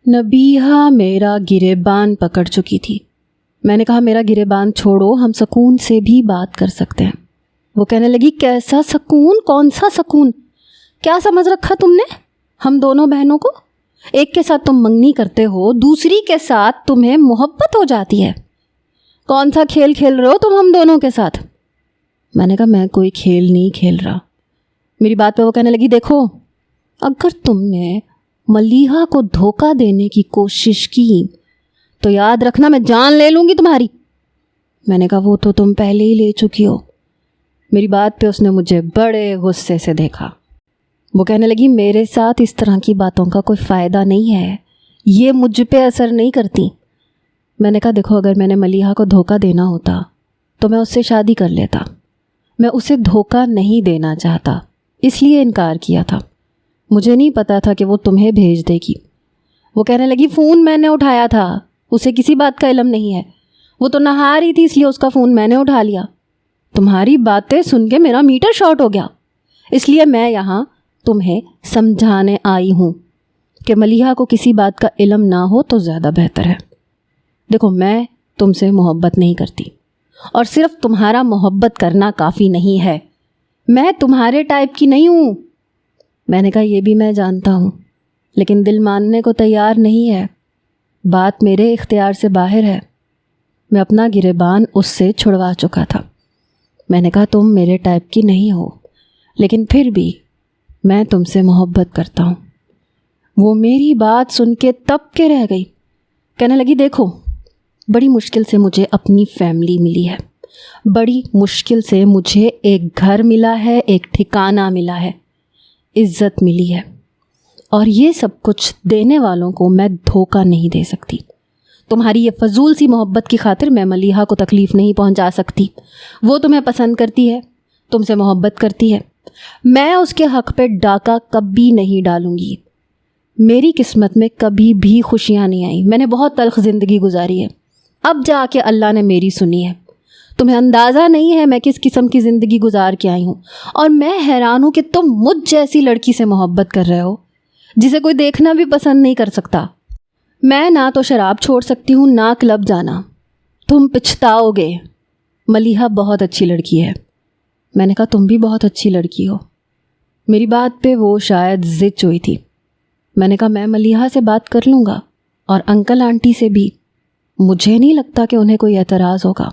نبیہہ میرا گریبان پکڑ چکی تھی۔ میں نے کہا میرا گریبان چھوڑو، ہم سکون سے بھی بات کر سکتے ہیں۔ وہ کہنے لگی کیسا سکون؟ کون سا سکون؟ کیا سمجھ رکھا تم نے ہم دونوں بہنوں کو؟ ایک کے ساتھ تم منگنی کرتے ہو، دوسری کے ساتھ تمہیں محبت ہو جاتی ہے۔ کون سا کھیل کھیل رہے ہو تم ہم دونوں کے ساتھ؟ میں نے کہا میں کوئی کھیل نہیں کھیل رہا۔ میری بات پہ وہ کہنے لگی دیکھو، اگر تم نے ملیحہ کو دھوکہ دینے کی کوشش کی تو یاد رکھنا میں جان لے لوں گی تمہاری۔ میں نے کہا وہ تو تم پہلے ہی لے چکی ہو۔ میری بات پہ اس نے مجھے بڑے غصے سے دیکھا۔ وہ کہنے لگی میرے ساتھ اس طرح کی باتوں کا کوئی فائدہ نہیں ہے، یہ مجھ پہ اثر نہیں کرتی۔ میں نے کہا دیکھو، اگر میں نے ملیحہ کو دھوکہ دینا ہوتا تو میں اس سے شادی کر لیتا۔ میں اسے دھوکہ نہیں دینا چاہتا، اس لیے انکار کیا تھا۔ مجھے نہیں پتا تھا کہ وہ تمہیں بھیج دے گی۔ وہ کہنے لگی فون میں نے اٹھایا تھا، اسے کسی بات کا علم نہیں ہے، وہ تو نہا رہی تھی اس لیے اس کا فون میں نے اٹھا لیا۔ تمہاری باتیں سن کے میرا میٹر شارٹ ہو گیا، اس لیے میں یہاں تمہیں سمجھانے آئی ہوں کہ ملیحہ کو کسی بات کا علم نہ ہو تو زیادہ بہتر ہے۔ دیکھو میں تم سے محبت نہیں کرتی، اور صرف تمہارا محبت کرنا کافی نہیں ہے، میں تمہارے ٹائپ کی نہیں ہوں۔ میں نے کہا یہ بھی میں جانتا ہوں، لیکن دل ماننے کو تیار نہیں ہے۔ بات میرے اختیار سے باہر ہے۔ میں اپنا گریبان اس سے چھڑوا چکا تھا۔ میں نے کہا تم میرے ٹائپ کی نہیں ہو، لیکن پھر بھی میں تم سے محبت کرتا ہوں۔ وہ میری بات سن کے تب کے رہ گئی۔ کہنے لگی دیکھو، بڑی مشکل سے مجھے اپنی فیملی ملی ہے، بڑی مشکل سے مجھے ایک گھر ملا ہے، ایک ٹھکانہ ملا ہے، عزت ملی ہے، اور یہ سب کچھ دینے والوں کو میں دھوکہ نہیں دے سکتی۔ تمہاری یہ فضول سی محبت کی خاطر میں ملیحہ کو تکلیف نہیں پہنچا سکتی۔ وہ تمہیں پسند کرتی ہے، تم سے محبت کرتی ہے، میں اس کے حق پہ ڈاکہ کبھی نہیں ڈالوں گی۔ میری قسمت میں کبھی بھی خوشیاں نہیں آئیں، میں نے بہت تلخ زندگی گزاری ہے، اب جا کے اللہ نے میری سنی ہے۔ تمہیں اندازہ نہیں ہے میں کس قسم کی زندگی گزار کے آئی ہوں، اور میں حیران ہوں کہ تم مجھ جیسی لڑکی سے محبت کر رہے ہو جسے کوئی دیکھنا بھی پسند نہیں کر سکتا۔ میں نہ تو شراب چھوڑ سکتی ہوں، نہ کلب جانا۔ تم پچھتاؤ گے۔ ملیحہ بہت اچھی لڑکی ہے۔ میں نے کہا تم بھی بہت اچھی لڑکی ہو۔ میری بات پہ وہ شاید ضد چوئی تھی۔ میں نے کہا میں ملیحہ سے بات کر لوں گا، اور انکل آنٹی سے بھی، مجھے نہیں لگتا کہ انہیں کوئی اعتراض ہوگا۔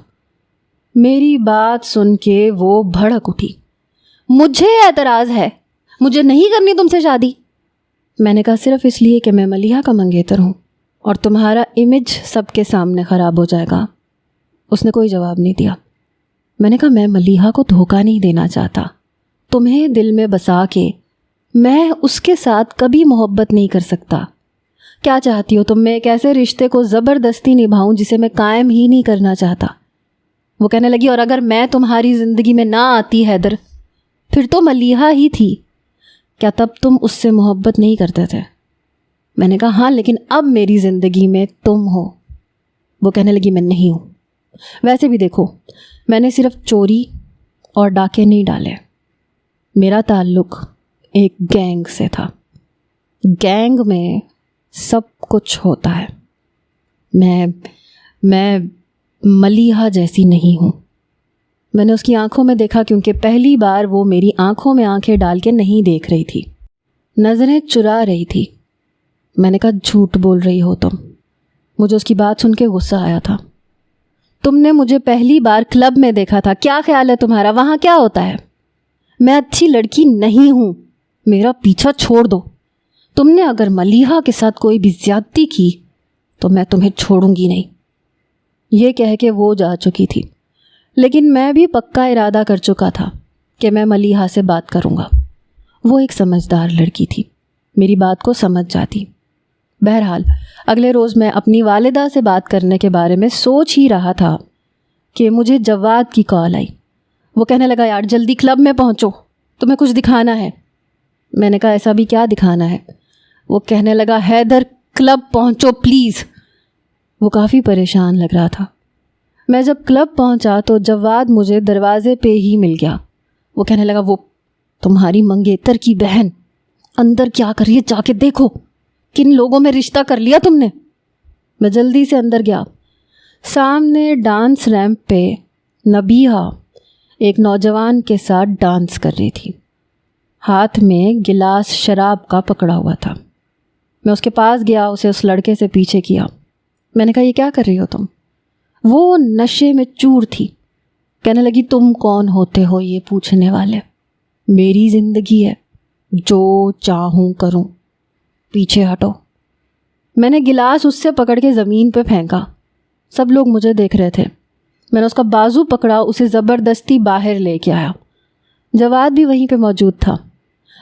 میری بات سن کے وہ بھڑک اٹھی۔ مجھے اعتراض ہے، مجھے نہیں کرنی تم سے شادی۔ میں نے کہا صرف اس لیے کہ میں ملیحہ کا منگیتر ہوں، اور تمہارا امیج سب کے سامنے خراب ہو جائے گا۔ اس نے کوئی جواب نہیں دیا۔ میں نے کہا میں ملیحہ کو دھوکہ نہیں دینا چاہتا، تمہیں دل میں بسا کے میں اس کے ساتھ کبھی محبت نہیں کر سکتا۔ کیا چاہتی ہو تم؟ میں ایک ایسے رشتے کو زبردستی نبھاؤں جسے میں قائم ہی نہیں کرنا چاہتا۔ وہ کہنے لگی اور اگر میں تمہاری زندگی میں نہ آتی حیدر، پھر تو ملیحہ ہی تھی، کیا تب تم اس سے محبت نہیں کرتے تھے؟ میں نے کہا ہاں، لیکن اب میری زندگی میں تم ہو۔ وہ کہنے لگی میں نہیں ہوں۔ ویسے بھی دیکھو، میں نے صرف چوری اور ڈاکے نہیں ڈالے، میرا تعلق ایک گینگ سے تھا۔ گینگ میں سب کچھ ہوتا ہے۔ میں ملیحہ جیسی نہیں ہوں۔ میں نے اس کی آنکھوں میں دیکھا، کیونکہ پہلی بار وہ میری آنکھوں میں آنکھیں ڈال کے نہیں دیکھ رہی تھی، نظریں چرا رہی تھی۔ میں نے کہا جھوٹ بول رہی ہو تم۔ مجھے اس کی بات سن کے غصہ آیا تھا۔ تم نے مجھے پہلی بار کلب میں دیکھا تھا، کیا خیال ہے تمہارا وہاں کیا ہوتا ہے؟ میں اچھی لڑکی نہیں ہوں، میرا پیچھا چھوڑ دو۔ تم نے اگر ملیحہ کے ساتھ کوئی بھی زیادتی کی تو میں تمہیں چھوڑوں گی نہیں۔ یہ کہہ کے وہ جا چکی تھی، لیکن میں بھی پکا ارادہ کر چکا تھا کہ میں ملیحہ سے بات کروں گا۔ وہ ایک سمجھدار لڑکی تھی، میری بات کو سمجھ جاتی۔ بہرحال اگلے روز میں اپنی والدہ سے بات کرنے کے بارے میں سوچ ہی رہا تھا کہ مجھے جواد کی کال آئی۔ وہ کہنے لگا یار جلدی کلب میں پہنچو، تمہیں کچھ دکھانا ہے۔ میں نے کہا ایسا بھی کیا دکھانا ہے؟ وہ کہنے لگا حیدر کلب پہنچو پلیز۔ وہ کافی پریشان لگ رہا تھا۔ میں جب کلب پہنچا تو جواد مجھے دروازے پہ ہی مل گیا۔ وہ کہنے لگا وہ تمہاری منگیتر کی بہن اندر کیا کر رہی ہے، جا کے دیکھو۔ کن لوگوں میں رشتہ کر لیا تم نے؟ میں جلدی سے اندر گیا. سامنے ڈانس ریمپ پہ نبیہا ایک نوجوان کے ساتھ ڈانس کر رہی تھی. ہاتھ میں گلاس شراب کا پکڑا ہوا تھا. میں اس کے پاس گیا, اسے اس لڑکے سے پیچھے کیا. میں نے کہا یہ کیا کر رہی ہو تم؟ وہ نشے میں چور تھی. کہنے لگی تم کون ہوتے ہو یہ پوچھنے والے؟ میری زندگی ہے, جو چاہوں کروں, پیچھے ہٹو. میں نے گلاس اس سے پکڑ کے زمین پہ پھینکا. سب لوگ مجھے دیکھ رہے تھے. میں نے اس کا بازو پکڑا, اسے زبردستی باہر لے کے آیا. جواد بھی وہیں پہ موجود تھا.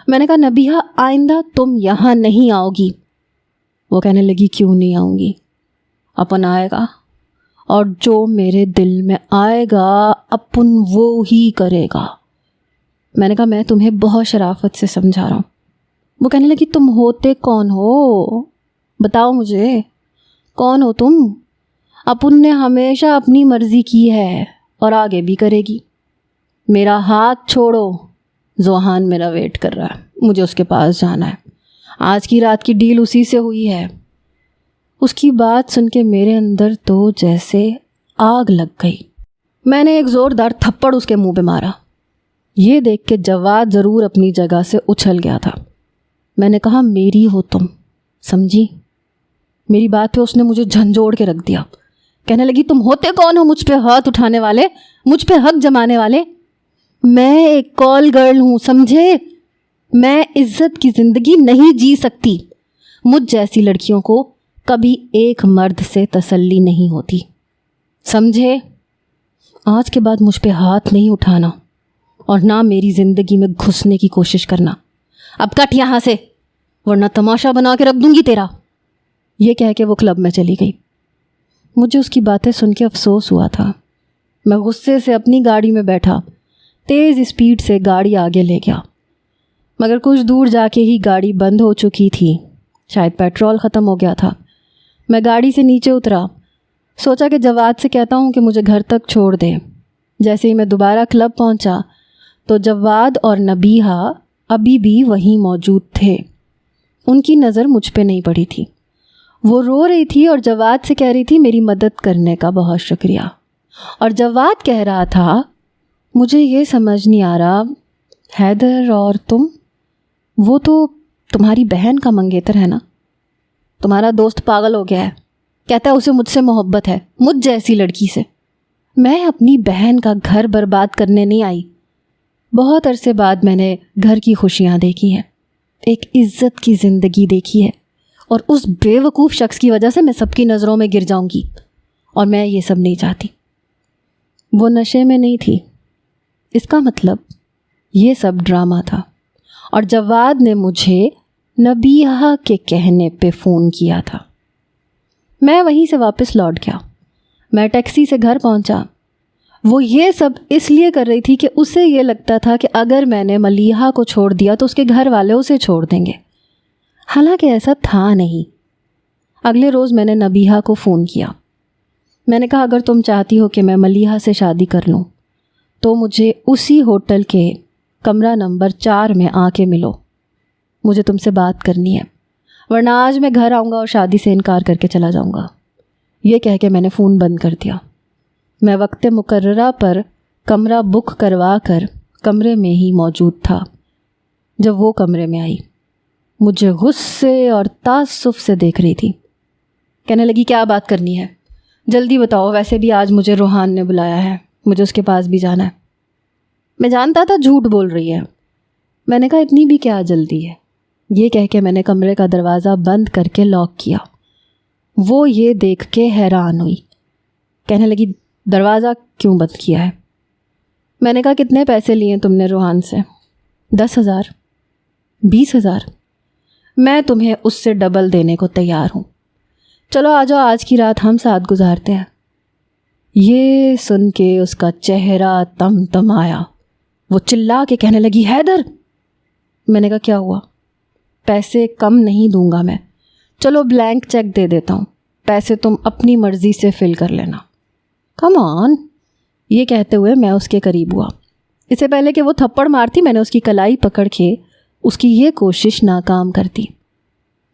میں نے کہا نبیہا آئندہ تم یہاں نہیں آؤ گی. وہ کہنے لگی کیوں نہیں آؤں گی؟ اپن آئے گا, اور جو میرے دل میں آئے گا اپن وہ ہی کرے گا. میں نے کہا میں تمہیں بہت شرافت سے سمجھا رہا ہوں. وہ کہنے لگی تم ہوتے کون ہو؟ بتاؤ مجھے, کون ہو تم؟ اپن نے ہمیشہ اپنی مرضی کی ہے اور آگے بھی کرے گی. میرا ہاتھ چھوڑو, ذوحان میرا ویٹ کر رہا ہے, مجھے اس کے پاس جانا ہے. آج کی رات کی ڈیل اسی سے ہوئی ہے. اس کی بات سن کے میرے اندر تو جیسے آگ لگ گئی. میں نے ایک زوردار تھپڑ اس کے منہ پہ مارا. یہ دیکھ کے جواد ضرور اپنی جگہ سے اچھل گیا تھا. میں نے کہا میری ہو تم, سمجھی؟ میری بات پہ اس نے مجھے جھنجھوڑ کے رکھ دیا. کہنے لگی تم ہوتے کون ہو مجھ پہ ہاتھ اٹھانے والے, مجھ پہ حق جمانے والے؟ میں ایک کال گرل ہوں, سمجھے؟ میں عزت کی زندگی نہیں جی سکتی. مجھ جیسی لڑکیوں کو کبھی ایک مرد سے تسلی نہیں ہوتی, سمجھے؟ آج کے بعد مجھ پہ ہاتھ نہیں اٹھانا اور نہ میری زندگی میں گھسنے کی کوشش کرنا. اب کٹ یہاں سے, ورنہ تماشا بنا کے رکھ دوں گی تیرا. یہ کہہ کے وہ کلب میں چلی گئی. مجھے اس کی باتیں سن کے افسوس ہوا تھا. میں غصے سے اپنی گاڑی میں بیٹھا, تیز اسپیڈ سے گاڑی آگے لے گیا. مگر کچھ دور جا کے ہی گاڑی بند ہو چکی تھی. شاید پیٹرول ختم ہو گیا تھا. میں گاڑی سے نیچے اترا. سوچا کہ جواد سے کہتا ہوں کہ مجھے گھر تک چھوڑ دے. جیسے ہی میں دوبارہ کلب پہنچا تو جواد اور نبیہا ابھی بھی وہیں موجود تھے. ان کی نظر مجھ پہ نہیں پڑی تھی. وہ رو رہی تھی اور جواد سے کہہ رہی تھی میری مدد کرنے کا بہت شکریہ. اور جواد کہہ رہا تھا مجھے یہ سمجھ نہیں آ رہا, حیدر اور تم, وہ تو تمہاری بہن کا منگیتر ہے نا؟ تمہارا دوست پاگل ہو گیا ہے, کہتا ہے اسے مجھ سے محبت ہے, مجھ جیسی لڑکی سے. میں اپنی بہن کا گھر برباد کرنے نہیں آئی. بہت عرصے بعد میں نے گھر کی خوشیاں دیکھی ہیں, ایک عزت کی زندگی دیکھی ہے, اور اس بے وقوف شخص کی وجہ سے میں سب کی نظروں میں گر جاؤں گی, اور میں یہ سب نہیں چاہتی. وہ نشے میں نہیں تھی, اس کا مطلب یہ سب ڈرامہ تھا. اور جواد نے مجھے نبیہا کے کہنے پہ فون کیا تھا. میں وہیں سے واپس لوٹ گیا. میں ٹیکسی سے گھر پہنچا. وہ یہ سب اس لیے کر رہی تھی کہ اسے یہ لگتا تھا کہ اگر میں نے ملیحہ کو چھوڑ دیا تو اس کے گھر والے اسے چھوڑ دیں گے. حالانکہ ایسا تھا نہیں. اگلے روز میں نے نبیہا کو فون کیا. میں نے کہا اگر تم چاہتی ہو کہ میں ملیحہ سے شادی کر لوں تو مجھے اسی ہوٹل کے کمرہ نمبر 4 میں آ کے ملو. مجھے تم سے بات کرنی ہے, ورنہ آج میں گھر آؤں گا اور شادی سے انکار کر کے چلا جاؤں گا. یہ کہہ کے میں نے فون بند کر دیا. میں وقت مقررہ پر کمرہ بک کروا کر کمرے میں ہی موجود تھا. جب وہ کمرے میں آئی مجھے غصے اور تعصب سے دیکھ رہی تھی. کہنے لگی کیا بات کرنی ہے, جلدی بتاؤ, ویسے بھی آج مجھے روحان نے بلایا ہے, مجھے اس کے پاس بھی جانا ہے. میں جانتا تھا جھوٹ بول رہی ہے. میں نے کہا اتنی بھی کیا جلدی ہے. یہ کہہ کے میں نے کمرے کا دروازہ بند کر کے لاک کیا. وہ یہ دیکھ کے حیران ہوئی. کہنے لگی دروازہ کیوں بند کیا ہے؟ میں نے کہا کتنے پیسے لیے تم نے روحان سے؟ 10,000 20,000. میں تمہیں اس سے ڈبل دینے کو تیار ہوں. چلو آ جاؤ, آج کی رات ہم ساتھ گزارتے ہیں. یہ سن کے اس کا چہرہ تمتمایا. وہ چلا کے کہنے لگی حیدر. میں نے کہا کیا ہوا؟ پیسے کم نہیں دوں گا میں. چلو بلینک چیک دے دیتا ہوں, پیسے تم اپنی مرضی سے فل کر لینا. کم آن. یہ کہتے ہوئے میں اس کے قریب ہوا. اس سے پہلے کہ وہ تھپڑ مارتی میں نے اس کی کلائی پکڑ کے اس کی یہ کوشش ناکام کر دی.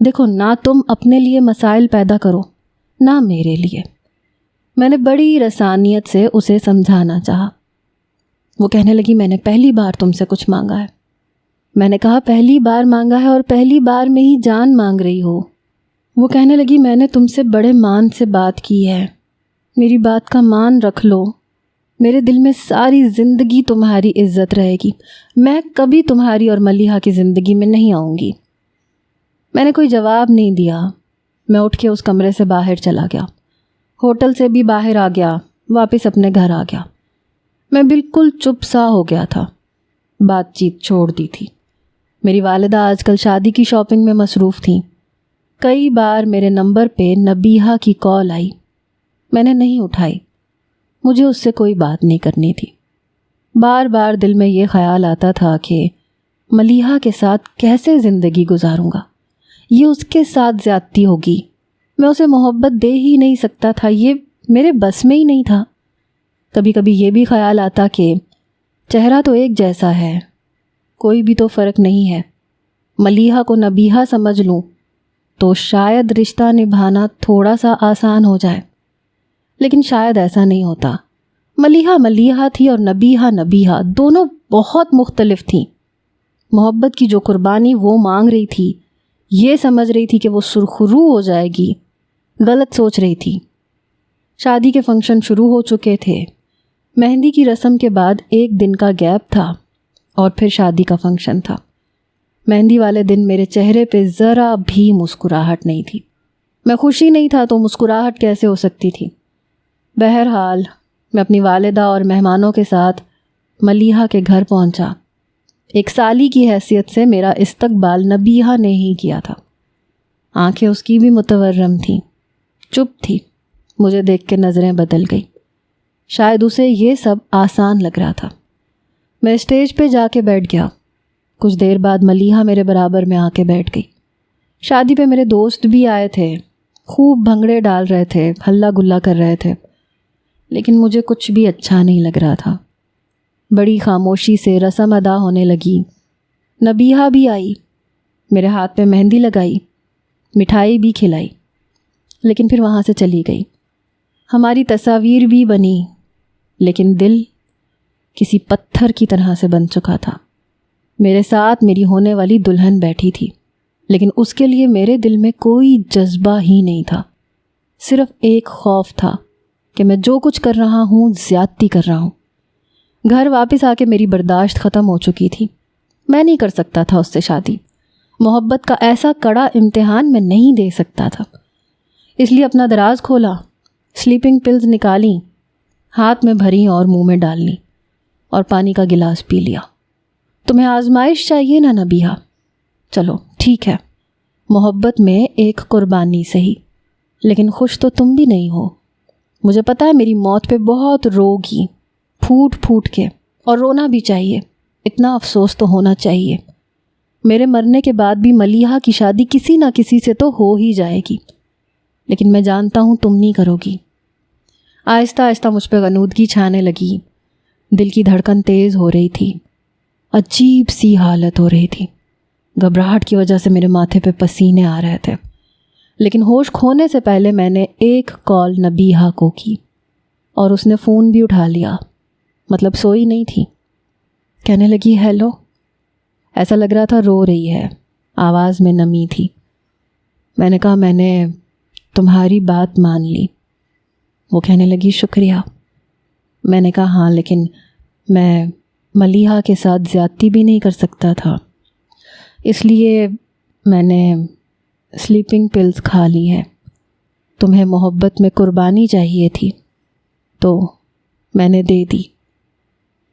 دیکھو، نہ تم اپنے لیے مسائل پیدا کرو نہ میرے لیے۔ میں نے بڑی رسانیت سے اسے سمجھانا چاہا۔ وہ کہنے لگی میں نے پہلی بار تم سے کچھ مانگا ہے۔ میں نے کہا پہلی بار مانگا ہے اور پہلی بار میں ہی جان مانگ رہی ہو۔ وہ کہنے لگی میں نے تم سے بڑے مان سے بات کی ہے، میری بات کا مان رکھ لو، میرے دل میں ساری زندگی تمہاری عزت رہے گی، میں کبھی تمہاری اور ملیحہ کی زندگی میں نہیں آؤں گی۔ میں نے کوئی جواب نہیں دیا۔ میں اٹھ کے اس کمرے سے باہر چلا گیا، ہوٹل سے بھی باہر آ گیا، واپس اپنے گھر آ گیا۔ میں بالکل چپ سا ہو گیا تھا، بات چیت چھوڑ دی تھی۔ میری والدہ آج کل شادی کی شاپنگ میں مصروف تھیں۔ کئی بار میرے نمبر پہ نبیہہ کی کال آئی، میں نے نہیں اٹھائی، مجھے اس سے کوئی بات نہیں کرنی تھی۔ بار بار دل میں یہ خیال آتا تھا کہ ملیحہ کے ساتھ کیسے زندگی گزاروں گا، یہ اس کے ساتھ زیادتی ہوگی، میں اسے محبت دے ہی نہیں سکتا تھا، یہ میرے بس میں ہی نہیں تھا۔ کبھی کبھی یہ بھی خیال آتا کہ چہرہ تو ایک جیسا ہے، کوئی بھی تو فرق نہیں ہے، ملیحہ کو نبیہہ سمجھ لوں تو شاید رشتہ نبھانا تھوڑا سا آسان ہو جائے، لیکن شاید ایسا نہیں ہوتا۔ ملیحہ ملیحہ تھی اور نبیہہ نبیہہ، دونوں بہت مختلف تھیں۔ محبت کی جو قربانی وہ مانگ رہی تھی، یہ سمجھ رہی تھی کہ وہ سرخرو ہو جائے گی، غلط سوچ رہی تھی۔ شادی کے فنکشن شروع ہو چکے تھے، مہندی کی رسم کے بعد ایک دن کا گیپ تھا اور پھر شادی کا فنکشن تھا۔ مہندی والے دن میرے چہرے پہ ذرا بھی مسکراہٹ نہیں تھی۔ میں خوشی نہیں تھا تو مسکراہٹ کیسے ہو سکتی تھی؟ بہرحال میں اپنی والدہ اور مہمانوں کے ساتھ ملیحہ کے گھر پہنچا۔ ایک سالی کی حیثیت سے میرا استقبال نبیہہ نے ہی کیا تھا۔ آنکھیں اس کی بھی متورم تھیں، چپ تھی، مجھے دیکھ کے نظریں بدل گئی۔ شاید اسے یہ سب آسان لگ رہا تھا۔ میں اسٹیج پہ جا کے بیٹھ گیا۔ کچھ دیر بعد ملیحہ میرے برابر میں آ کے بیٹھ گئی۔ شادی پہ میرے دوست بھی آئے تھے، خوب بھنگڑے ڈال رہے تھے، ہلا گلا کر رہے تھے، لیکن مجھے کچھ بھی اچھا نہیں لگ رہا تھا۔ بڑی خاموشی سے رسم ادا ہونے لگی۔ نبیہہ بھی آئی، میرے ہاتھ پہ مہندی لگائی، مٹھائی بھی کھلائی، لیکن پھر وہاں سے چلی گئی۔ ہماری تصاویر بھی بنی، لیکن دل کسی پتھر کی طرح سے بن چکا تھا۔ میرے ساتھ میری ہونے والی دلہن بیٹھی تھی، لیکن اس کے لیے میرے دل میں کوئی جذبہ ہی نہیں تھا، صرف ایک خوف تھا کہ میں جو کچھ کر رہا ہوں زیادتی کر رہا ہوں۔ گھر واپس آ کے میری برداشت ختم ہو چکی تھی، میں نہیں کر سکتا تھا اس سے شادی، محبت کا ایسا کڑا امتحان میں نہیں دے سکتا تھا۔ اس لیے اپنا دراز کھولا، سلیپنگ پلز نکالیں، ہاتھ میں بھریں اور منہ میں ڈال لیں، اور پانی کا گلاس پی لیا۔ تمہیں آزمائش چاہیے نا نبیہہ؟ چلو ٹھیک ہے، محبت میں ایک قربانی صحیح، لیکن خوش تو تم بھی نہیں ہو۔ مجھے پتہ ہے میری موت پہ بہت روگی، پھوٹ پھوٹ کے، اور رونا بھی چاہیے، اتنا افسوس تو ہونا چاہیے۔ میرے مرنے کے بعد بھی ملیحہ کی شادی کسی نہ کسی سے تو ہو ہی جائے گی، لیکن میں جانتا ہوں تم نہیں کرو گی۔ آہستہ آہستہ مجھ پہ غنودگی چھانے لگی، دل کی دھڑکن تیز ہو رہی تھی، عجیب سی حالت ہو رہی تھی، گھبراہٹ کی وجہ سے میرے ماتھے پہ پسینے آ رہے تھے۔ لیکن ہوش کھونے سے پہلے میں نے ایک کال نبیہہ کو کی، اور اس نے فون بھی اٹھا لیا، مطلب سوئی نہیں تھی۔ کہنے لگی ہیلو، ایسا لگ رہا تھا رو رہی ہے، آواز میں نمی تھی۔ میں نے کہا میں نے تمہاری بات مان لی۔ وہ کہنے لگی شکریہ۔ میں نے کہا ہاں، لیکن میں ملیحہ کے ساتھ زیادتی بھی نہیں کر سکتا تھا، اس لیے میں نے سلیپنگ پلز کھا لی ہیں۔ تمہیں محبت میں قربانی چاہیے تھی تو میں نے دے دی۔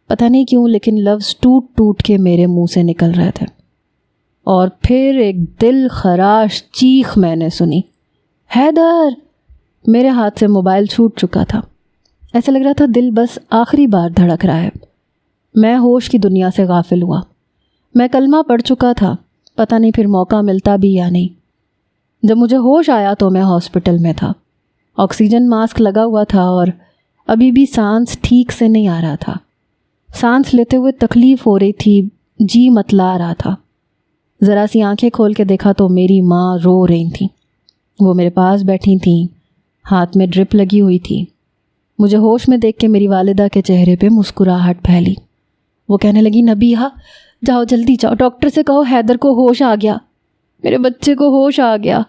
پتہ نہیں کیوں لیکن لفظ ٹوٹ ٹوٹ کے میرے منہ سے نکل رہے تھے، اور پھر ایک دل خراش چیخ میں نے سنی، حیدر! میرے ہاتھ سے موبائل چھوٹ چکا تھا، ایسا لگ رہا تھا دل بس آخری بار دھڑک رہا ہے۔ میں ہوش کی دنیا سے غافل ہوا۔ میں کلمہ پڑھ چکا تھا، پتہ نہیں پھر موقع ملتا بھی یا نہیں۔ جب مجھے ہوش آیا تو میں ہاسپٹل میں تھا، آکسیجن ماسک لگا ہوا تھا اور ابھی بھی سانس ٹھیک سے نہیں آ رہا تھا، سانس لیتے ہوئے تکلیف ہو رہی تھی، جی متلا رہا تھا۔ ذرا سی آنکھیں کھول کے دیکھا تو میری ماں رو رہی تھیں. وہ میرے پاس بیٹھی تھیں، ہاتھ میں ڈرپ لگی ہوئی تھی. مجھے ہوش میں دیکھ کے میری والدہ کے چہرے پہ مسکراہٹ پھیلی. وہ کہنے لگی نبیہہ جاؤ جلدی جاؤ، ڈاکٹر سے کہو حیدر کو ہوش آ گیا، میرے بچے کو ہوش آ گیا.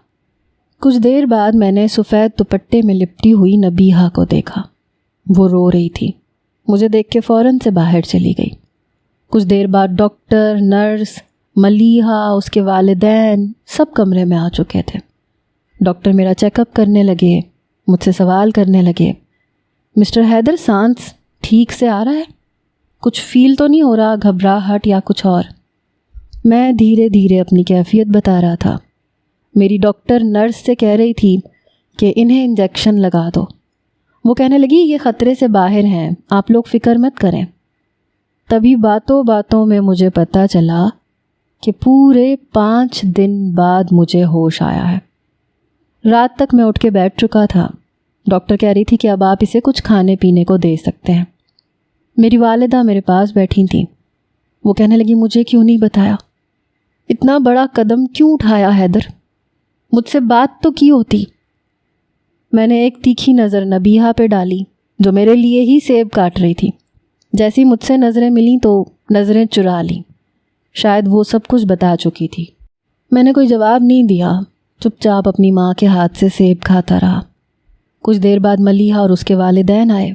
کچھ دیر بعد میں نے سفید دوپٹے میں لپٹی ہوئی نبیہہ کو دیکھا. وہ رو رہی تھی. مجھے دیکھ کے فوراً سے باہر چلی گئی. کچھ دیر بعد ڈاکٹر، نرس، ملیحہ، اس کے والدین سب کمرے میں آ چکے تھے. ڈاکٹر میرا چیک اپ کرنے لگے، مجھ سے سوال کرنے لگے، مسٹر حیدر سانس ٹھیک سے آ رہا ہے؟ کچھ فیل تو نہیں ہو رہا، گھبراہٹ یا کچھ اور؟ میں دھیرے دھیرے اپنی کیفیت بتا رہا تھا. میری ڈاکٹر نرس سے کہہ رہی تھی کہ انہیں انجیکشن لگا دو. وہ کہنے لگی یہ خطرے سے باہر ہیں، آپ لوگ فکر مت کریں. تبھی باتوں باتوں میں مجھے پتہ چلا کہ پورے 5 دن بعد مجھے ہوش آیا ہے. رات تک میں اٹھ کے بیٹھ چکا تھا. ڈاکٹر کہہ رہی تھی کہ اب آپ اسے کچھ کھانے پینے کو دے سکتے ہیں. میری والدہ میرے پاس بیٹھی تھیں. وہ کہنے لگی مجھے کیوں نہیں بتایا؟ اتنا بڑا قدم کیوں اٹھایا حیدر؟ مجھ سے بات تو کی ہوتی. میں نے ایک تیکھی نظر نبیہہ پہ ڈالی جو میرے لیے ہی سیب کاٹ رہی تھی. جیسی مجھ سے نظریں ملیں تو نظریں چرا لیں. شاید وہ سب کچھ بتا چکی تھی. میں نے کوئی جواب نہیں دیا، چپ چاپ اپنی ماں کے ہاتھ سے سیب کھاتا رہا. کچھ دیر بعد ملیحہ اور اس کے والدین آئے.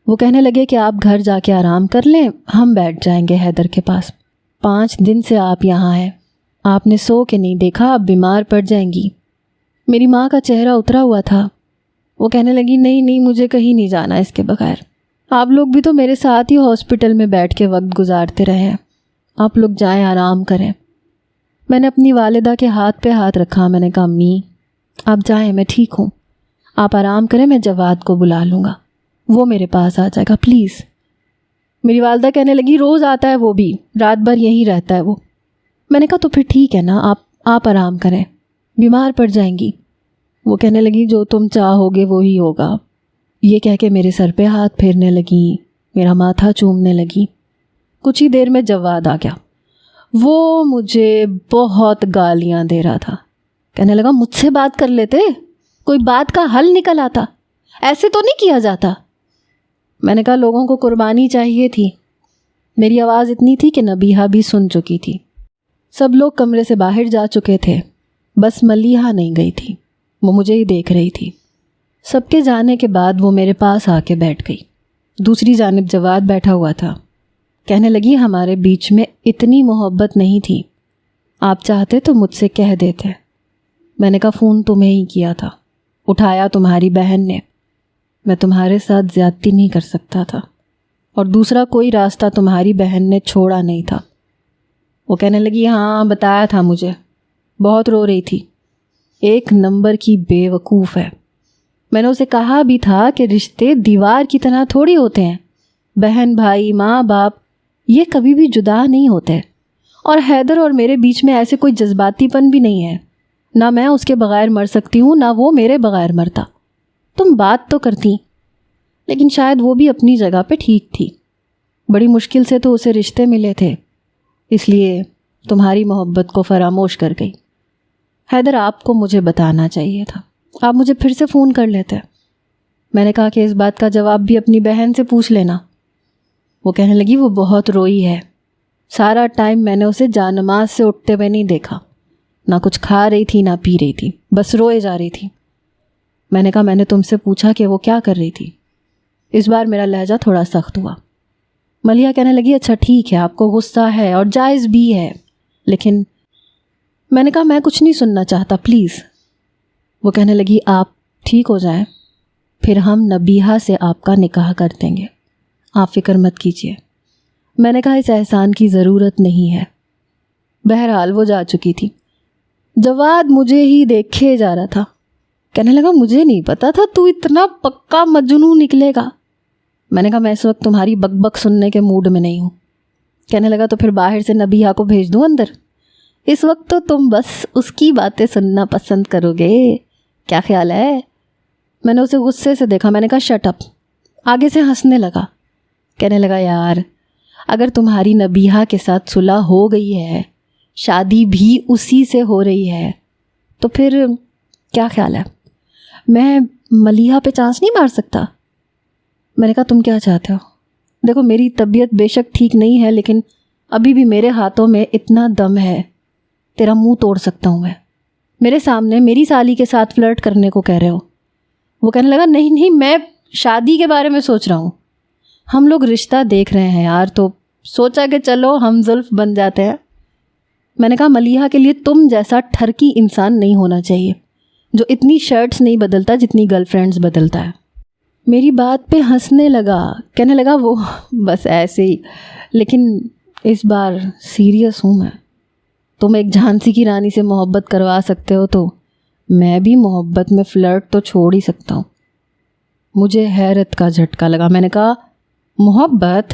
وہ کہنے لگے کہ آپ گھر جا کے آرام کر لیں، ہم بیٹھ جائیں گے حیدر کے پاس. 5 دن سے آپ یہاں ہیں، آپ نے سو کے نہیں دیکھا، آپ بیمار پڑ جائیں گی. میری ماں کا چہرہ اترا ہوا تھا. وہ کہنے لگی نہیں مجھے کہیں نہیں جانا اس کے بغیر. آپ لوگ بھی تو میرے ساتھ ہی ہاسپٹل میں بیٹھ کے وقت گزارتے رہے ہیں، آپ لوگ جائیں آرام کریں. میں نے اپنی والدہ کے ہاتھ پہ ہاتھ رکھا. میں نے کہا امی آپ جائیں، میں ٹھیک ہوں، آپ آرام کریں، میں جواد کو بلا لوں گا، وہ میرے پاس آ جائے گا پلیز. میری والدہ کہنے لگی روز آتا ہے، وہ بھی رات بھر یہیں رہتا ہے وہ. میں نے کہا تو پھر ٹھیک ہے نا، آپ آرام کریں، بیمار پڑ جائیں گی. وہ کہنے لگی جو تم چاہو گے وہی ہوگا. یہ کہہ کے میرے سر پہ ہاتھ پھیرنے لگی، میرا ماتھا چومنے لگی. کچھ ہی دیر میں جواد آ گیا. وہ مجھے بہت گالیاں دے رہا تھا. کہنے لگا مجھ سے بات کر لیتے، کوئی بات کا حل نکل آتا، ایسے تو نہیں کیا جاتا. میں نے کہا لوگوں کو قربانی چاہیے تھی. میری آواز اتنی تھی کہ نبیہہ بھی سن چکی تھی. سب لوگ کمرے سے باہر جا چکے تھے، بس ملیحہ نہیں گئی تھی. وہ مجھے ہی دیکھ رہی تھی. سب کے جانے کے بعد وہ میرے پاس آ کے بیٹھ گئی. دوسری جانب جواد بیٹھا ہوا تھا. کہنے لگی ہمارے بیچ میں اتنی محبت نہیں تھی، آپ چاہتے تو مجھ سے کہہ دیتے. میں نے کہا فون تمہیں ہی کیا تھا، اٹھایا تمہاری بہن نے، میں تمہارے ساتھ زیادتی نہیں کر سکتا تھا، اور دوسرا کوئی راستہ تمہاری بہن نے چھوڑا نہیں تھا. وہ کہنے لگی ہاں بتایا تھا مجھے، بہت رو رہی تھی، 1 نمبر کی بے وقوف ہے. میں نے اسے کہا بھی تھا کہ رشتے دیوار کی طرح تھوڑی ہوتے ہیں، بہن بھائی ماں باپ یہ کبھی بھی جدا نہیں ہوتے، اور حیدر اور میرے بیچ میں ایسے کوئی جذباتی پن بھی نہیں ہے. نہ میں اس کے بغیر مر سکتی ہوں، نہ وہ میرے بغیر مرتا. تم بات تو کرتی، لیکن شاید وہ بھی اپنی جگہ پہ ٹھیک تھی. بڑی مشکل سے تو اسے رشتے ملے تھے، اس لیے تمہاری محبت کو فراموش کر گئی. حیدر آپ کو مجھے بتانا چاہیے تھا، آپ مجھے پھر سے فون کر لیتے. میں نے کہا کہ اس بات کا جواب بھی اپنی بہن سے پوچھ لینا. وہ کہنے لگی وہ بہت روئی ہے، سارا ٹائم میں نے اسے جانماز سے اٹھتے ہوئے نہیں دیکھا، نہ کچھ کھا رہی تھی نہ پی رہی تھی، بس روئے جا رہی تھی. میں نے کہا میں نے تم سے پوچھا کہ وہ کیا کر رہی تھی. اس بار میرا لہجہ تھوڑا سخت ہوا. ملیحہ کہنے لگی اچھا ٹھیک ہے، آپ کو غصہ ہے اور جائز بھی ہے، لیکن میں نے کہا میں کچھ نہیں سننا چاہتا پلیز. وہ کہنے لگی آپ ٹھیک ہو جائیں پھر ہم نبیہہ سے آپ کا نکاح کر دیں گے، آپ فکر مت کیجیے. میں نے کہا اس احسان کی ضرورت نہیں ہے. بہرحال وہ جا چکی تھی. جواد مجھے ہی دیکھے جا رہا تھا. کہنے لگا مجھے نہیں پتا تھا تو اتنا پکا مجنون نکلے گا. میں نے کہا میں اس وقت تمہاری بک بک سننے کے موڈ میں نہیں ہوں. کہنے لگا تو پھر باہر سے نبیہہ کو بھیج دوں اندر؟ اس وقت تو تم بس اس کی باتیں سننا پسند کرو گے، کیا خیال ہے؟ میں نے اسے غصے سے دیکھا. میں نے کہا شٹ اپ. آگے سے ہنسنے لگا. کہنے لگا یار اگر تمہاری نبیہہ کے ساتھ صلح ہو گئی ہے شادی بھی اسی سے ہو رہی ہے، تو پھر کیا خیال ہے، میں ملیحہ پہ چانس نہیں مار سکتا؟ میں نے کہا تم کیا چاہتے ہو؟ دیکھو میری طبیعت بے شک ٹھیک نہیں ہے، لیکن ابھی بھی میرے ہاتھوں میں اتنا دم ہے، تیرا منہ توڑ سکتا ہوں میں۔ میرے سامنے میری سالی کے ساتھ فلرٹ کرنے کو کہہ رہے ہو؟ وہ کہنے لگا نہیں نہیں، میں شادی کے بارے میں سوچ رہا ہوں، ہم لوگ رشتہ دیکھ رہے ہیں یار، تو سوچا کہ چلو ہم زلف بن جاتے ہیں۔ میں نے کہا ملیحہ کے لیے تم جیسا ٹھرکی انسان نہیں ہونا چاہیے جو اتنی شرٹس نہیں بدلتا جتنی گرل فرینڈز بدلتا ہے۔ میری بات پہ ہنسنے لگا، کہنے لگا وہ بس ایسے ہی، لیکن اس بار سیریس ہوں میں۔ تم ایک جھانسی کی رانی سے محبت کروا سکتے ہو تو میں بھی محبت میں فلرٹ تو چھوڑ ہی سکتا ہوں۔ مجھے حیرت کا جھٹکا لگا۔ میں نے کہا محبت؟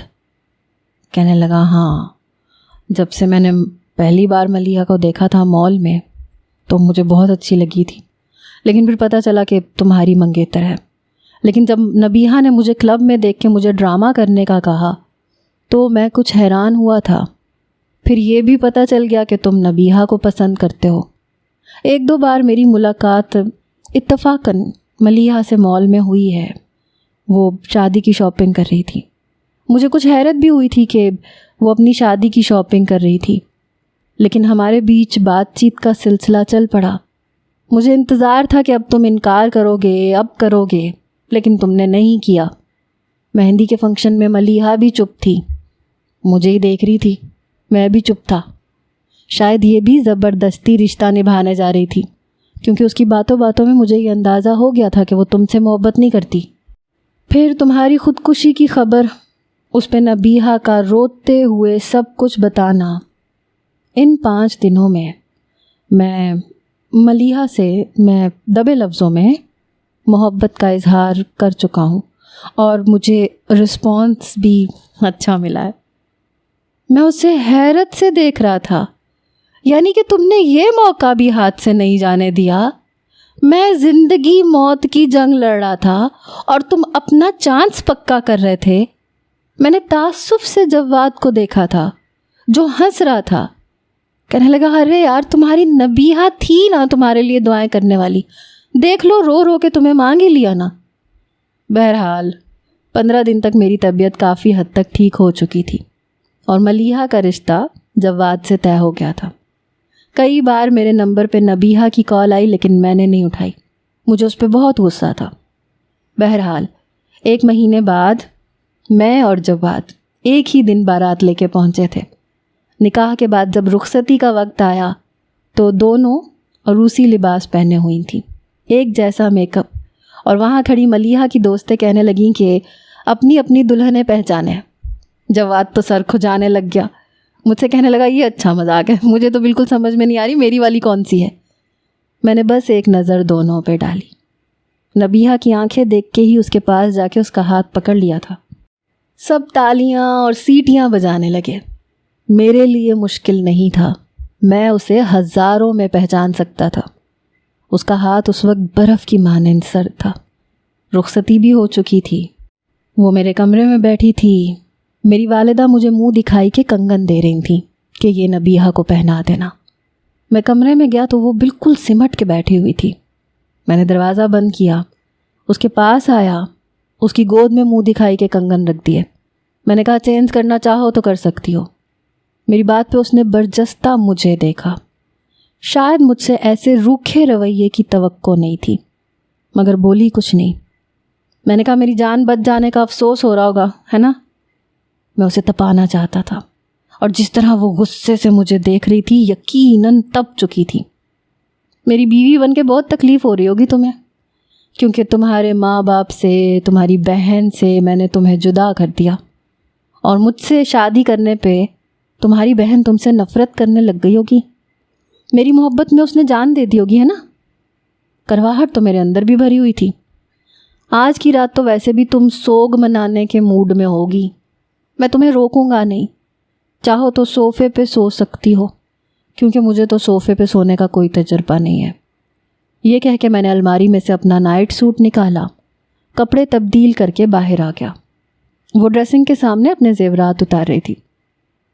کہنے لگا ہاں، جب سے میں نے پہلی بار ملیحہ کو دیکھا تھا مال میں تو مجھے بہت اچھی لگی تھی، لیکن پھر پتہ چلا کہ تمہاری منگیتر ہے۔ لیکن جب نبیہہ نے مجھے کلب میں دیکھ کے مجھے ڈرامہ کرنے کا کہا تو میں کچھ حیران ہوا تھا۔ پھر یہ بھی پتہ چل گیا کہ تم نبیہہ کو پسند کرتے ہو۔ ایک دو بار میری ملاقات اتفاقاً ملیحہ سے مال میں ہوئی ہے، وہ شادی کی شاپنگ کر رہی تھی۔ مجھے کچھ حیرت بھی ہوئی تھی کہ وہ اپنی شادی کی شاپنگ کر رہی تھی، لیکن ہمارے بیچ بات چیت کا سلسلہ چل پڑا۔ مجھے انتظار تھا کہ اب تم انکار کرو گے، اب کرو گے، لیکن تم نے نہیں کیا۔ مہندی کے فنکشن میں ملیحہ بھی چپ تھی، مجھے ہی دیکھ رہی تھی، میں بھی چپ تھا۔ شاید یہ بھی زبردستی رشتہ نبھانے جا رہی تھی، کیونکہ اس کی باتوں باتوں میں مجھے یہ اندازہ ہو گیا تھا کہ وہ تم سے محبت نہیں کرتی۔ پھر تمہاری خودکشی کی خبر، اس پہ نبیہہ کا روتے ہوئے سب کچھ بتانا۔ ان 5 دنوں میں ملیحہ سے میں دبے لفظوں میں محبت کا اظہار کر چکا ہوں، اور مجھے رسپانس بھی اچھا ملا ہے۔ میں اسے حیرت سے دیکھ رہا تھا، یعنی کہ تم نے یہ موقع بھی ہاتھ سے نہیں جانے دیا۔ میں زندگی موت کی جنگ لڑ رہا تھا اور تم اپنا چانس پکا کر رہے تھے۔ میں نے تعصب سے جواد کو دیکھا تھا جو ہنس رہا تھا، کہنے لگا ارے یار تمہاری نبیہہ تھی نا تمہارے لیے دعائیں کرنے والی، دیکھ لو رو رو کے تمہیں مانگ ہی لیا نا۔ بہرحال 15 دن تک میری طبیعت کافی حد تک ٹھیک ہو چکی تھی اور ملیحہ کا رشتہ جواد سے طے ہو گیا تھا۔ کئی بار میرے نمبر پہ نبیہہ کی کال آئی لیکن میں نے نہیں اٹھائی، مجھے اس پہ بہت غصہ تھا۔ بہرحال 1 مہینے بعد میں اور جواد ایک ہی دن بارات لے کے پہنچے تھے۔ نکاح کے بعد جب رخصتی کا وقت آیا تو دونوں روسی لباس پہنے ہوئی تھیں، ایک جیسا میک اپ، اور وہاں کھڑی ملیحہ کی دوستیں کہنے لگیں کہ اپنی اپنی دلہنیں پہچانے۔ جواد تو سر کھجانے لگ گیا، مجھ سے کہنے لگا یہ اچھا مذاق ہے، مجھے تو بالکل سمجھ میں نہیں آ رہی میری والی کون سی ہے۔ میں نے بس ایک نظر دونوں پہ ڈالی، نبیہہ کی آنکھیں دیکھ کے ہی اس کے پاس جا کے اس کا ہاتھ پکڑ لیا تھا۔ سب تالیاں اور سیٹیاں بجانے لگے۔ میرے لیے مشکل نہیں تھا، میں اسے ہزاروں میں پہچان سکتا تھا۔ اس کا ہاتھ اس وقت برف کی مانند سرد تھا۔ رخصتی بھی ہو چکی تھی، وہ میرے کمرے میں بیٹھی تھی۔ میری والدہ مجھے منہ دکھائی کے کنگن دے رہی تھیں کہ یہ نبیہہ کو پہنا دینا۔ میں کمرے میں گیا تو وہ بالکل سمٹ کے بیٹھی ہوئی تھی۔ میں نے دروازہ بند کیا، اس کے پاس آیا، اس کی گود میں منہ دکھائی کے کنگن رکھ دیے۔ میں نے کہا چینج کرنا چاہو تو کر سکتی ہو۔ میری بات پہ اس نے برجستہ مجھے دیکھا۔ شاید مجھ سے ایسے روکھے رویے کی توقع نہیں تھی، مگر بولی کچھ نہیں۔ میں نے کہا میری جان بچ جانے کا افسوس ہو رہا ہوگا ہے نا؟ میں اسے تپانا چاہتا تھا، اور جس طرح وہ غصے سے مجھے دیکھ رہی تھی یقیناً تپ چکی تھی۔ میری بیوی بن کے بہت تکلیف ہو رہی ہوگی تمہیں، کیونکہ تمہارے ماں باپ سے، تمہاری بہن سے میں نے تمہیں جدا کر دیا، اور مجھ سے شادی کرنے پہ تمہاری بہن تم سے نفرت کرنے لگ گئی ہوگی۔ میری محبت میں اس نے جان دے دی ہوگی ہے نا؟ کرواہٹ تو میرے اندر بھی بھری ہوئی تھی۔ آج کی رات تو ویسے بھی تم سوگ منانے کے موڈ میں ہوگی، میں تمہیں روکوں گا نہیں، چاہو تو صوفے پہ سو سکتی ہو، کیونکہ مجھے تو صوفے پہ سونے کا کوئی تجربہ نہیں ہے۔ یہ کہہ کے میں نے الماری میں سے اپنا نائٹ سوٹ نکالا، کپڑے تبدیل کر کے باہر آ گیا۔ وہ ڈریسنگ کے سامنے اپنے زیورات اتار رہی تھی۔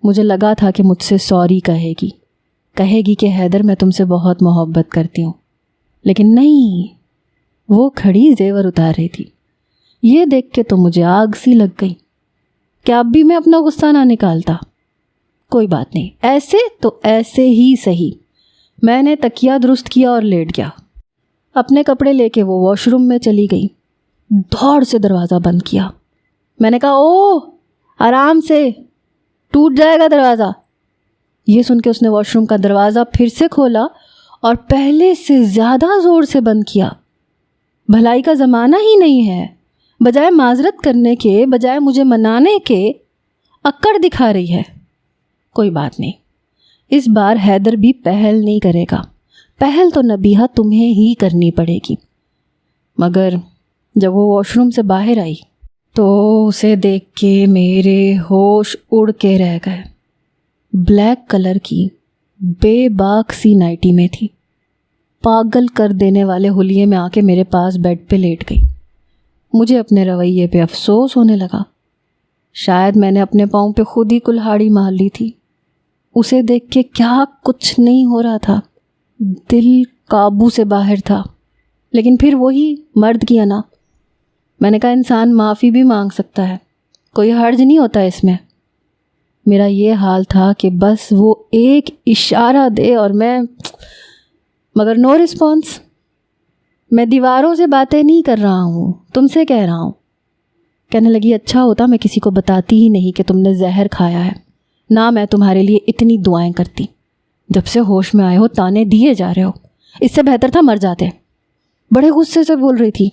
مجھے لگا تھا کہ مجھ سے سوری کہے گی، کہے گی کہ حیدر میں تم سے بہت محبت کرتی ہوں، لیکن نہیں، وہ کھڑی زیور اتار رہی تھی۔ یہ دیکھ کے تو مجھے آگ سی لگ گئی کہ اب بھی میں اپنا غصہ نہ نکالتا۔ کوئی بات نہیں، ایسے تو ایسے ہی صحیح۔ میں نے تکیہ درست کیا اور لیٹ گیا۔ اپنے کپڑے لے کے وہ واش روم میں چلی گئی، دوڑ سے دروازہ بند کیا۔ میں نے کہا او آرام سے، ٹوٹ جائے گا دروازہ۔ یہ سن کے اس نے واش روم کا دروازہ پھر سے کھولا اور پہلے سے زیادہ زور سے بند کیا۔ بھلائی کا زمانہ ہی نہیں ہے، بجائے معذرت کرنے کے، بجائے مجھے منانے کے، اکڑ دکھا رہی ہے۔ کوئی بات نہیں، اس بار حیدر بھی پہل نہیں کرے گا، پہل تو نبیہہ تمہیں ہی کرنی پڑے گی۔ مگر جب وہ واش روم سے باہر آئی تو اسے دیکھ کے میرے ہوش اڑ کے رہ گئے۔ بلیک کلر کی بے باک سی نائٹی میں تھی، پاگل کر دینے والے حلیے میں آ کے میرے پاس بیڈ پہ لیٹ گئی۔ مجھے اپنے رویے پہ افسوس ہونے لگا، شاید میں نے اپنے پاؤں پہ خود ہی کلہاڑی مار لی تھی۔ اسے دیکھ کے کیا کچھ نہیں ہو رہا تھا، دل قابو سے باہر تھا، لیکن پھر وہی مرد کی انا۔ میں نے کہا انسان معافی بھی مانگ سکتا ہے، کوئی حرج نہیں ہوتا اس میں۔ میرا یہ حال تھا کہ بس وہ ایک اشارہ دے اور میں، مگر نو رسپانس۔ میں دیواروں سے باتیں نہیں کر رہا ہوں، تم سے کہہ رہا ہوں۔ کہنے لگی اچھا ہوتا میں کسی کو بتاتی ہی نہیں کہ تم نے زہر کھایا ہے، نہ میں تمہارے لیے اتنی دعائیں کرتی۔ جب سے ہوش میں آئے ہو تانے دیے جا رہے ہو، اس سے بہتر تھا مر جاتے۔ بڑے غصے سے بول رہی تھی،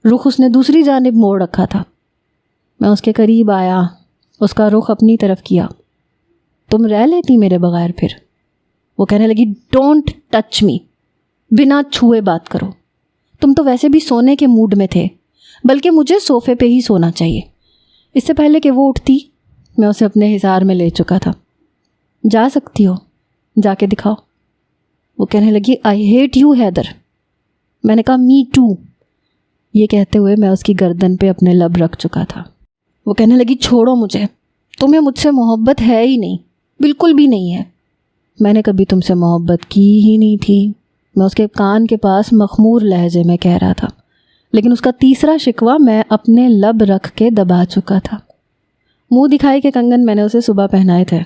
رخ اس نے دوسری جانب موڑ رکھا تھا۔ میں اس کے قریب آیا، اس کا رخ اپنی طرف کیا۔ تم رہ لیتی میرے بغیر پھر؟ وہ کہنے لگی ڈونٹ ٹچ می، بنا چھوئے بات کرو۔ تم تو ویسے بھی سونے کے موڈ میں تھے، بلکہ مجھے صوفے پہ ہی سونا چاہیے۔ اس سے پہلے کہ وہ اٹھتی میں اسے اپنے حصار میں لے چکا تھا۔ جا سکتی ہو، جا کے دکھاؤ۔ وہ کہنے لگی آئی ہیٹ یو حیدر۔ میں نے کہا می ٹو۔ یہ کہتے ہوئے میں اس کی گردن پہ اپنے لب رکھ چکا تھا۔ وہ کہنے لگی چھوڑو مجھے، تمہیں مجھ سے محبت ہے ہی نہیں، بالکل بھی نہیں ہے۔ میں نے کبھی تم سے محبت کی ہی نہیں تھی، میں اس کے کان کے پاس مخمور لہجے میں کہہ رہا تھا، لیکن اس کا تیسرا شکوہ میں اپنے لب رکھ کے دبا چکا تھا۔ منہ دکھائی کے کنگن میں نے اسے صبح پہنائے تھے،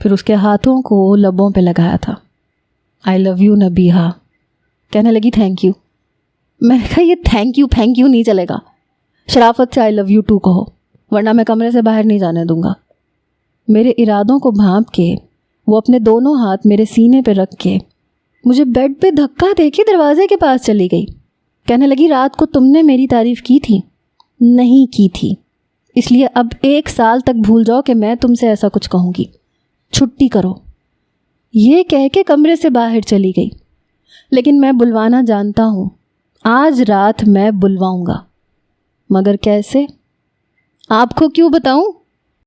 پھر اس کے ہاتھوں کو لبوں پہ لگایا تھا۔ آئی لو یو نبیہہ۔ کہنے لگی تھینک یو۔ میں نے کہا یہ تھینک یو نہیں چلے گا، شرافت سے آئی لو یو ٹو کہو، ورنہ میں کمرے سے باہر نہیں جانے دوں گا۔ میرے ارادوں کو بھانپ کے وہ اپنے دونوں ہاتھ میرے سینے پہ رکھ کے مجھے بیڈ پہ دھکا دے کے دروازے کے پاس چلی گئی۔ کہنے لگی رات کو تم نے میری تعریف کی تھی؟ نہیں کی تھی، اس لیے اب 1 سال تک بھول جاؤ کہ میں تم سے ایسا کچھ کہوں گی، چھٹی کرو۔ یہ کہہ کے کمرے سے باہر چلی گئی، لیکن میں بلوانا جانتا ہوں، آج رات میں بلواؤں گا، مگر کیسے؟ آپ کو کیوں بتاؤں؟